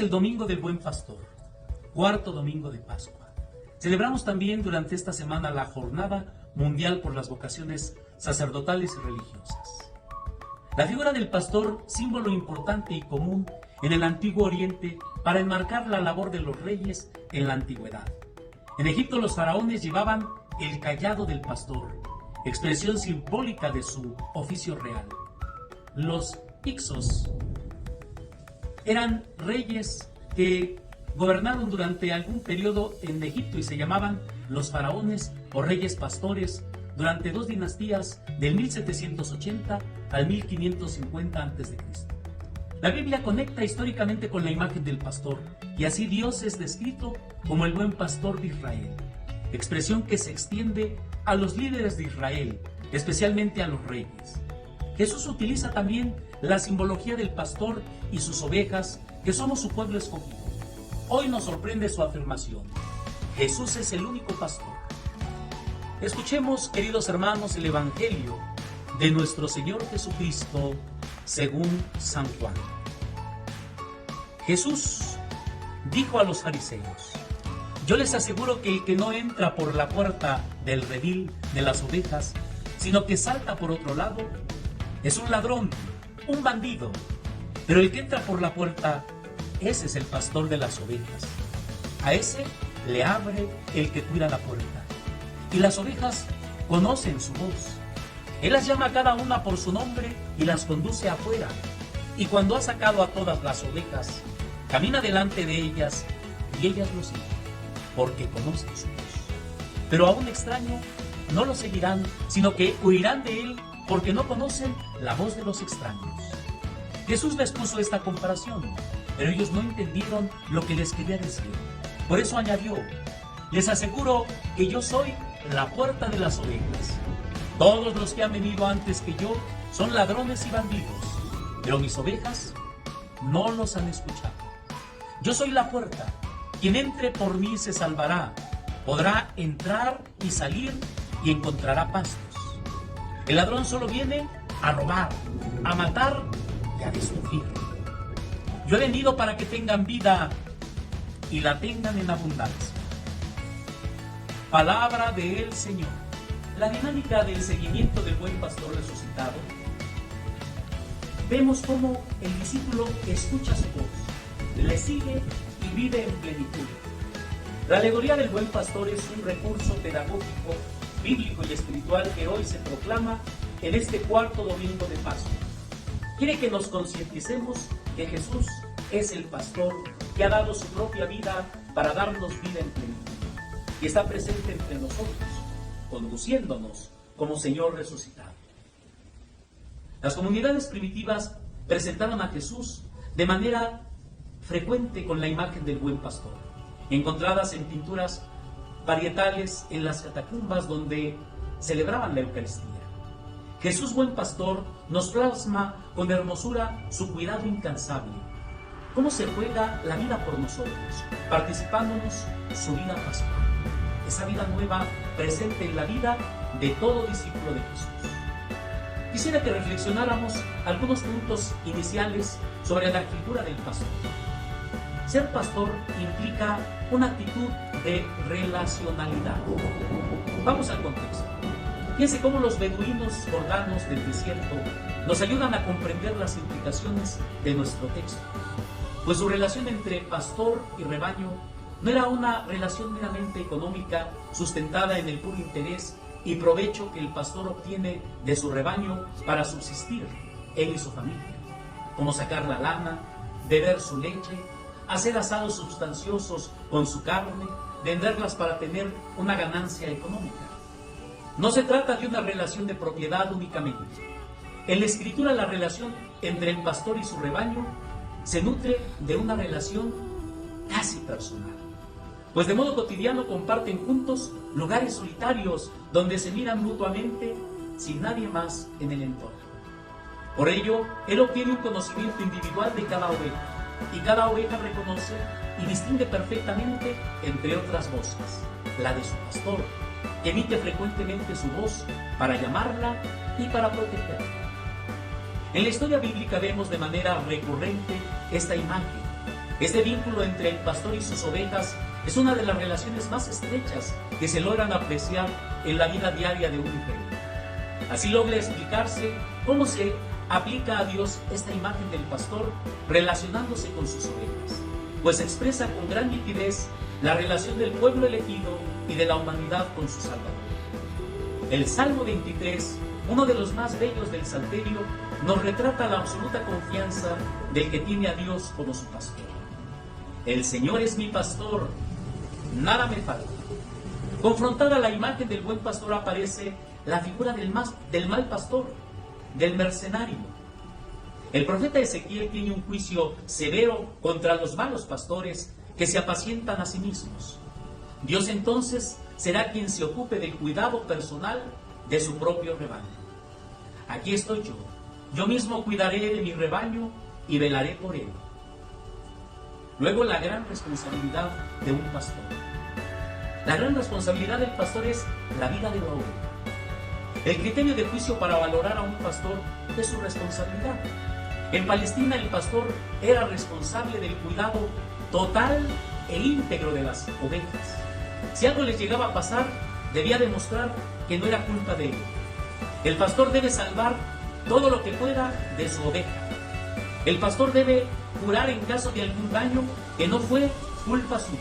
el Domingo del Buen Pastor, cuarto domingo de Pascua. Celebramos también durante esta semana la Jornada Mundial por las Vocaciones Sacerdotales y Religiosas. La figura del pastor, símbolo importante y común en el Antiguo Oriente para enmarcar la labor de los reyes en la antigüedad. En Egipto los faraones llevaban el cayado del pastor, expresión simbólica de su oficio real. Los Hyksos eran reyes que gobernaron durante algún periodo en Egipto y se llamaban los faraones o reyes pastores durante 2 dinastías del 1780 al 1550 a.C. La Biblia conecta históricamente con la imagen del pastor y así Dios es descrito como el buen pastor de Israel, expresión que se extiende a los líderes de Israel, especialmente a los reyes. Jesús utiliza también la simbología del pastor y sus ovejas, que somos su pueblo escogido. Hoy nos sorprende su afirmación: Jesús es el único pastor. Escuchemos, queridos hermanos, el Evangelio de nuestro Señor Jesucristo según San Juan. Jesús dijo a los fariseos: yo les aseguro que el que no entra por la puerta del redil de las ovejas, sino que salta por otro lado, es un ladrón, un bandido. Pero el que entra por la puerta, ese es el pastor de las ovejas. A ese le abre el que cuida la puerta. Y las ovejas conocen su voz. Él las llama a cada una por su nombre y las conduce afuera. Y cuando ha sacado a todas las ovejas, camina delante de ellas y ellas lo siguen, porque conocen su voz. Pero a un extraño no lo seguirán, sino que huirán de él, porque no conocen la voz de los extraños. Jesús les puso esta comparación, pero ellos no entendieron lo que les quería decir. Por eso añadió: les aseguro que yo soy la puerta de las ovejas. Todos los que han venido antes que yo son ladrones y bandidos, pero mis ovejas no los han escuchado. Yo soy la puerta. Quien entre por mí se salvará. Podrá entrar y salir y encontrará pastos. El ladrón solo viene a robar, a matar y a destruir. Yo he venido para que tengan vida y la tengan en abundancia. Palabra del Señor. La dinámica del seguimiento del buen pastor resucitado. Vemos cómo el discípulo escucha su voz, le sigue y vive en plenitud. La alegoría del buen pastor es un recurso pedagógico, bíblico y espiritual que hoy se proclama en este cuarto domingo de Pascua. Quiere que nos concienticemos que Jesús es el pastor que ha dado su propia vida para darnos vida en plenitud y está presente entre nosotros, conduciéndonos como Señor resucitado. Las comunidades primitivas presentaron a Jesús de manera frecuente con la imagen del buen pastor, encontradas en pinturas parietales en las catacumbas donde celebraban la Eucaristía. Jesús buen pastor nos plasma con hermosura su cuidado incansable, cómo se juega la vida por nosotros, participándonos su vida pascual, esa vida nueva presente en la vida de todo discípulo de Jesús. Quisiera que reflexionáramos algunos puntos iniciales sobre la figura del pastor. Ser pastor implica una actitud de relacionalidad. Vamos al contexto. Fíjense cómo los beduinos jordanos del desierto nos ayudan a comprender las implicaciones de nuestro texto. Pues su relación entre pastor y rebaño no era una relación meramente económica sustentada en el puro interés y provecho que el pastor obtiene de su rebaño para subsistir, él y su familia, como sacar la lana, beber su leche, hacer asados sustanciosos con su carne, venderlas para tener una ganancia económica. No se trata de una relación de propiedad únicamente. En la Escritura, la relación entre el pastor y su rebaño se nutre de una relación casi personal, pues de modo cotidiano comparten juntos lugares solitarios donde se miran mutuamente sin nadie más en el entorno. Por ello, él obtiene un conocimiento individual de cada oveja, y cada oveja reconoce y distingue perfectamente entre otras voces la de su pastor, que emite frecuentemente su voz para llamarla y para protegerla. En la historia bíblica vemos de manera recurrente esta imagen, Este vínculo entre el pastor y sus ovejas es una de las relaciones más estrechas que se logran apreciar en la vida diaria de un rey. Así logra explicarse cómo se aplica a Dios esta imagen del pastor relacionándose con sus ovejas, pues expresa con gran nitidez la relación del pueblo elegido y de la humanidad con su Salvador. El Salmo 23, uno de los más bellos del Salterio, nos retrata la absoluta confianza del que tiene a Dios como su pastor. El Señor es mi pastor, nada me falta. Confrontada a la imagen del buen pastor aparece la figura del mal pastor, del mercenario. El profeta Ezequiel tiene un juicio severo contra los malos pastores que se apacientan a sí mismos. Dios entonces será quien se ocupe del cuidado personal de su propio rebaño. Aquí estoy yo mismo cuidaré de mi rebaño y velaré por él. Luego, la gran responsabilidad de un pastor. La gran responsabilidad del pastor es la vida de la oveja. El criterio de juicio para valorar a un pastor es su responsabilidad. En Palestina, el pastor era responsable del cuidado total e íntegro de las ovejas. Si algo les llegaba a pasar, debía demostrar que no era culpa de él. El pastor debe salvar todo lo que pueda de su oveja. El pastor debe jurar en caso de algún daño que no fue culpa suya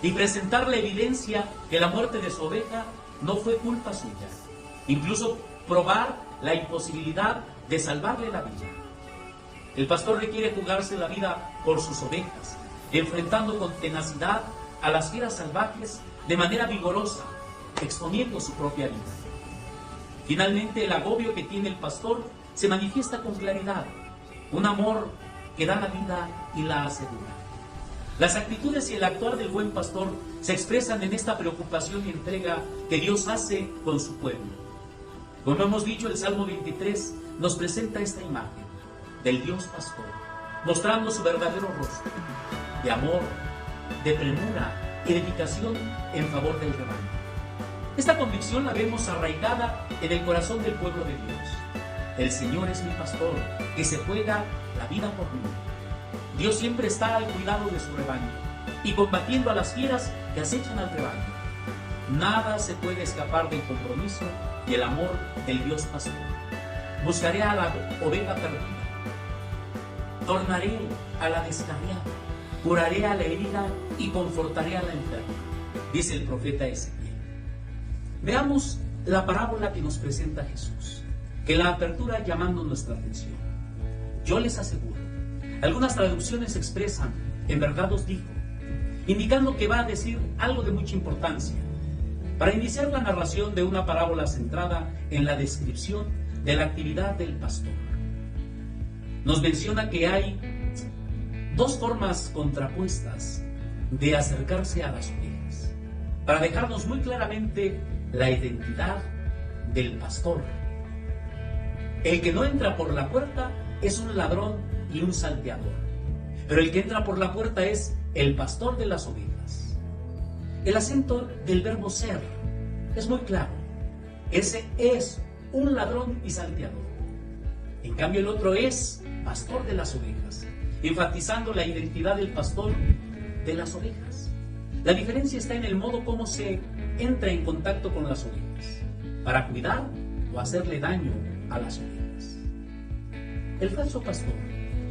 y presentar la evidencia que la muerte de su oveja no fue culpa suya. Incluso probar la imposibilidad de salvarle la vida. El pastor requiere jugarse la vida por sus ovejas, enfrentando con tenacidad a las fieras salvajes de manera vigorosa, exponiendo su propia vida. Finalmente, el agobio que tiene el pastor se manifiesta con claridad, un amor que da la vida y la asegura. Las actitudes y el actuar del buen pastor se expresan en esta preocupación y entrega que Dios hace con su pueblo. Como hemos dicho, el Salmo 23 nos presenta esta imagen del Dios pastor, mostrando su verdadero rostro, de amor, de premura y dedicación en favor del rebaño. Esta convicción la vemos arraigada en el corazón del pueblo de Dios. El Señor es mi pastor, que se juega la vida por mí. Dios siempre está al cuidado de su rebaño y combatiendo a las fieras que acechan al rebaño. Nada se puede escapar del compromiso y el amor del Dios pastor. Buscaré a la oveja perdida, tornaré a la descarriada, curaré a la herida y confortaré a la enferma, dice el profeta Ezequiel. Veamos la parábola que nos presenta Jesús, que la apertura llamando nuestra atención. Yo les aseguro, algunas traducciones expresan, en verdad os digo, indicando que va a decir algo de mucha importancia, para iniciar la narración de una parábola centrada en la descripción de la actividad del pastor. Nos menciona que hay dos formas contrapuestas de acercarse a las ovejas, para dejarnos muy claramente la identidad del pastor. El que no entra por la puerta es un ladrón y un salteador, pero el que entra por la puerta es el pastor de las ovejas. El acento del verbo ser es muy claro. Ese es un ladrón y salteador. En cambio, el otro es pastor de las ovejas, enfatizando la identidad del pastor de las ovejas. La diferencia está en el modo como se entra en contacto con las ovejas, para cuidar o hacerle daño a las ovejas. El falso pastor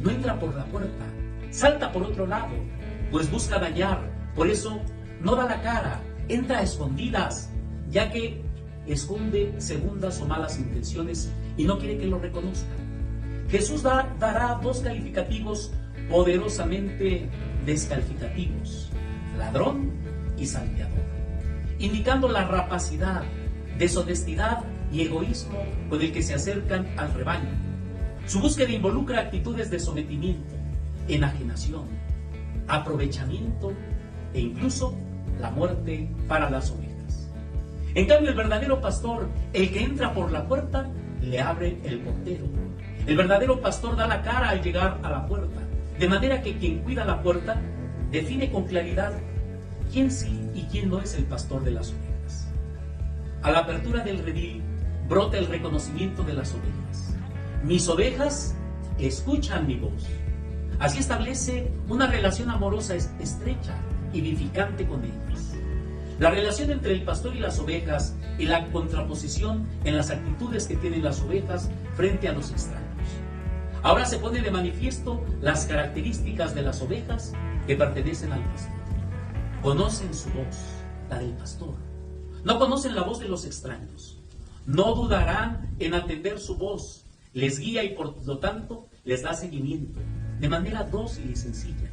no entra por la puerta, salta por otro lado, pues busca dañar. Por eso no da la cara, entra a escondidas, ya que esconde segundas o malas intenciones y no quiere que lo reconozcan. Jesús dará dos calificativos poderosamente descalificativos: ladrón y salteador, indicando la rapacidad, deshonestidad y egoísmo con el que se acercan al rebaño. Su búsqueda involucra actitudes de sometimiento, enajenación, aprovechamiento e incluso la muerte para las ovejas. En cambio, el verdadero pastor, el que entra por la puerta, le abre el portero. El verdadero pastor da la cara al llegar a la puerta, de manera que quien cuida la puerta define con claridad quién sí y quién no es el pastor de las ovejas. A la apertura del redil brota el reconocimiento de las ovejas. Mis ovejas escuchan mi voz. Así establece una relación amorosa estrecha y vivificante con ellos. La relación entre el pastor y las ovejas y la contraposición en las actitudes que tienen las ovejas frente a los extraños. Ahora se pone de manifiesto las características de las ovejas que pertenecen al pastor. Conocen su voz, la del pastor. No conocen la voz de los extraños. No dudarán en atender su voz. Les guía y por lo tanto les da seguimiento de manera dócil y sencilla.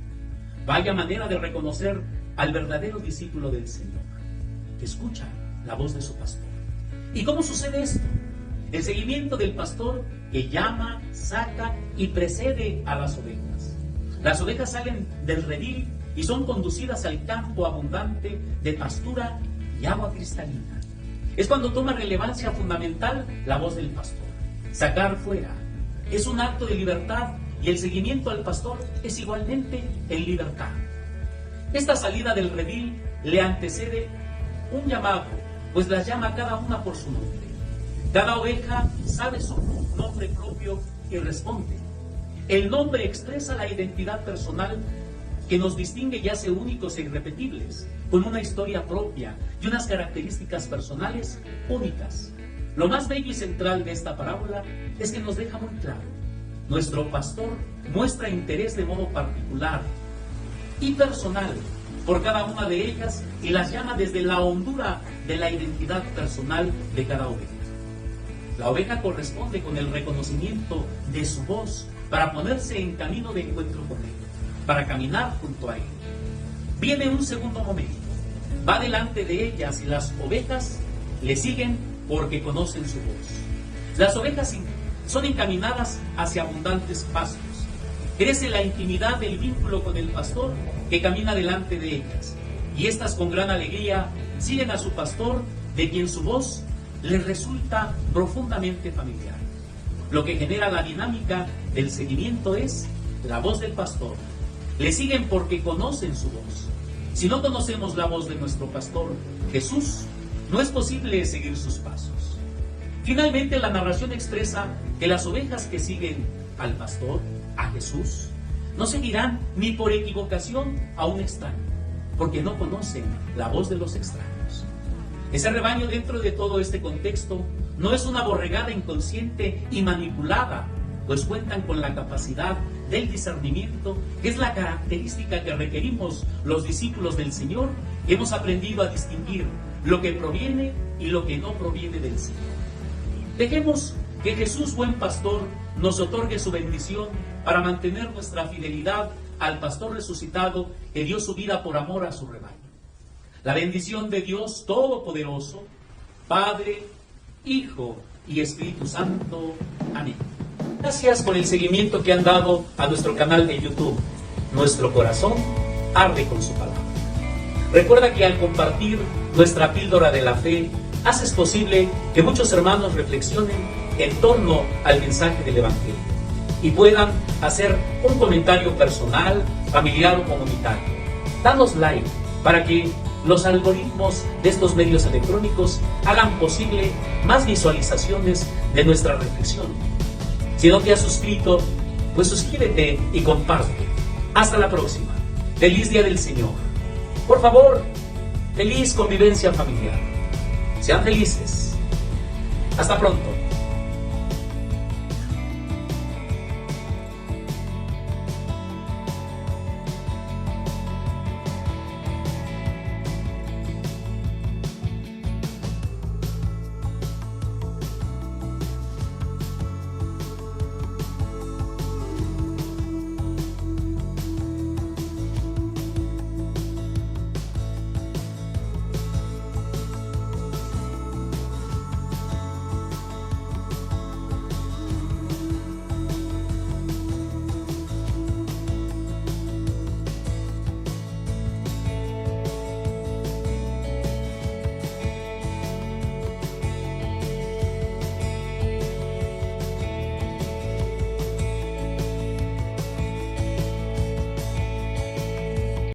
Vaya manera de reconocer al verdadero discípulo del Señor, que escucha la voz de su pastor. ¿Y cómo sucede esto? El seguimiento del pastor que llama, saca y precede a las ovejas. Las ovejas salen del redil y son conducidas al campo abundante de pastura y agua cristalina. Es cuando toma relevancia fundamental la voz del pastor. Sacar fuera es un acto de libertad y el seguimiento al pastor es igualmente en libertad. Esta salida del redil le antecede un llamado, pues las llama cada una por su nombre. Cada oveja sabe su nombre propio y responde. El nombre expresa la identidad personal que nos distingue y hace únicos e irrepetibles, con una historia propia y unas características personales únicas. Lo más bello y central de esta parábola es que nos deja muy claro: nuestro pastor muestra interés de modo particular y personal por cada una de ellas y las llama desde la hondura de la identidad personal de cada oveja. La oveja corresponde con el reconocimiento de su voz para ponerse en camino de encuentro con él, para caminar junto a él. Viene un segundo momento, va delante de ellas y las ovejas le siguen porque conocen su voz. Las ovejas son encaminadas hacia abundantes pastos. Crece la intimidad del vínculo con el pastor que camina delante de ellas, y estas con gran alegría siguen a su pastor, de quien su voz les resulta profundamente familiar. Lo que genera la dinámica del seguimiento es la voz del pastor. Le siguen porque conocen su voz. Si no conocemos la voz de nuestro pastor, Jesús, no es posible seguir sus pasos. Finalmente, la narración expresa que las ovejas que siguen al pastor, a Jesús, no seguirán ni por equivocación a un extraño, porque no conocen la voz de los extraños. Ese rebaño, dentro de todo este contexto, no es una borregada inconsciente y manipulada, pues cuentan con la capacidad del discernimiento, que es la característica que requerimos los discípulos del Señor, que hemos aprendido a distinguir lo que proviene y lo que no proviene del Señor. Dejemos que Jesús, buen pastor, nos otorgue su bendición para mantener nuestra fidelidad al pastor resucitado que dio su vida por amor a su rebaño. La bendición de Dios Todopoderoso, Padre, Hijo y Espíritu Santo. Amén. Gracias por el seguimiento que han dado a nuestro canal de YouTube. Nuestro corazón arde con su palabra. Recuerda que al compartir nuestra píldora de la fe, haces posible que muchos hermanos reflexionen en torno al mensaje del Evangelio y puedan hacer un comentario personal, familiar o comunitario. Danos like para que los algoritmos de estos medios electrónicos hagan posible más visualizaciones de nuestra reflexión. Si no te has suscrito, pues suscríbete y comparte. Hasta la próxima. Feliz Día del Señor. Por favor, feliz convivencia familiar. Sean felices. Hasta pronto.